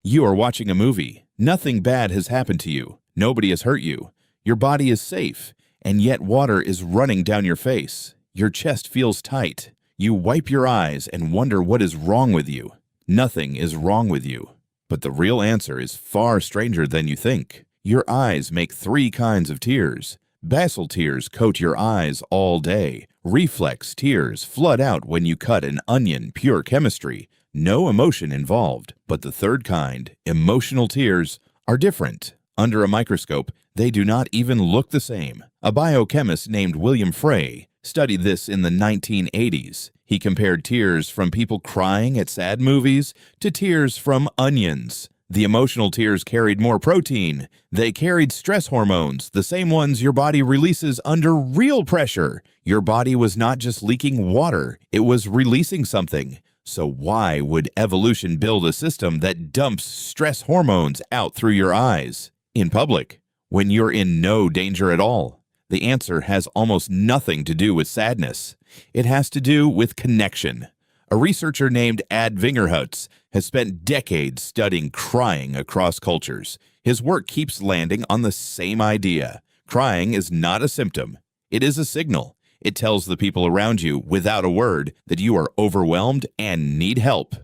You are watching a movie. Nothing bad has happened to you. Nobody has hurt you. Your body is safe, and yet water is running down your face. Your chest feels tight. You wipe your eyes and wonder what is wrong with you. Nothing is wrong with you. But the real answer is far stranger than you think. Your eyes make three kinds of tears. Basal tears coat your eyes all day. Reflex tears flood out when you cut an onion, pure chemistry. No emotion involved, but the third kind, emotional tears, are different. Under a microscope, they do not even look the same. A biochemist named William Frey studied this in the 1980s. He compared tears from people crying at sad movies to tears from onions. The emotional tears carried more protein. They carried stress hormones, the same ones your body releases under real pressure. Your body was not just leaking water, it was releasing something. So why would evolution build a system that dumps stress hormones out through your eyes in public when you're in no danger at all? The answer has almost nothing to do with sadness. It has to do with connection. A researcher named Ad Vingerhutz has spent decades studying crying across cultures. His work keeps landing on the same idea. Crying is not a symptom. It is a signal. It tells the people around you, without a word, that you are overwhelmed and need help.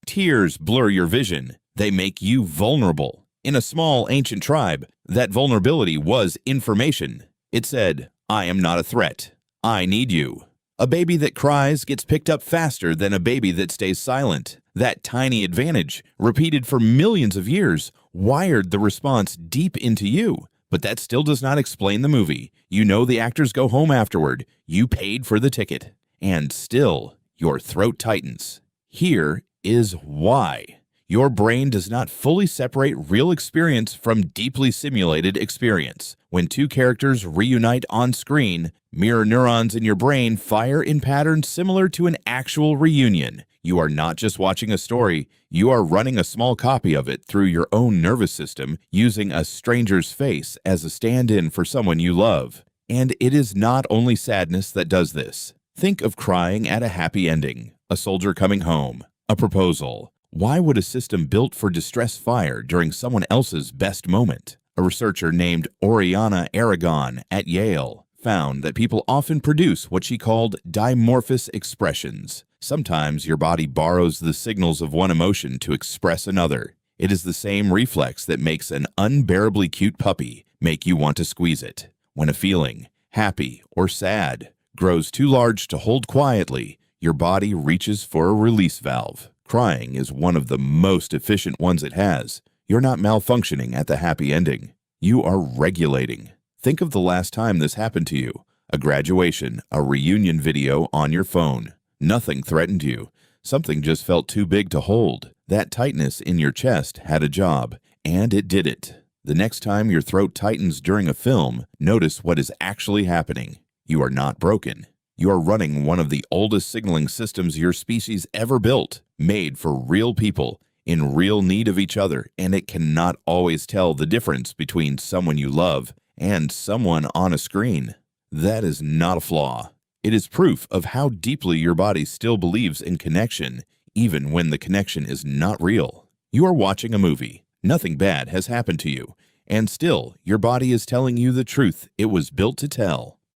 Tears blur your vision. They make you vulnerable. In a small ancient tribe, that vulnerability was information. It said, "I am not a threat. I need you." A baby that cries gets picked up faster than a baby that stays silent. That tiny advantage, repeated for millions of years, wired the response deep into you. But that still does not explain the movie. You know the actors go home afterward. You paid for the ticket. And still, your throat tightens. Here is why. Your brain does not fully separate real experience from deeply simulated experience. When two characters reunite on screen, mirror neurons in your brain fire in patterns similar to an actual reunion. You are not just watching a story, you are running a small copy of it through your own nervous system using a stranger's face as a stand-in for someone you love. And it is not only sadness that does this. Think of crying at a happy ending, a soldier coming home, a proposal. Why would a system built for distress fire during someone else's best moment? A researcher named Oriana Aragon at Yale found that people often produce what she called dimorphous expressions. Sometimes your body borrows the signals of one emotion to express another. It is the same reflex that makes an unbearably cute puppy make you want to squeeze it. When a feeling, happy or sad, grows too large to hold quietly, your body reaches for a release valve. Crying is one of the most efficient ones it has. You're not malfunctioning at the happy ending. You are regulating. Think of the last time this happened to you. A graduation, a reunion video on your phone. Nothing threatened you. Something just felt too big to hold. That tightness in your chest had a job, and it did it. The next time your throat tightens during a film, notice what is actually happening. You are not broken. You are running one of the oldest signaling systems your species ever built, made for real people, in real need of each other, and it cannot always tell the difference between someone you love and someone on a screen. That is not a flaw. It is proof of how deeply your body still believes in connection, even when the connection is not real. You are watching a movie. Nothing bad has happened to you, and still, your body is telling you the truth it was built to tell.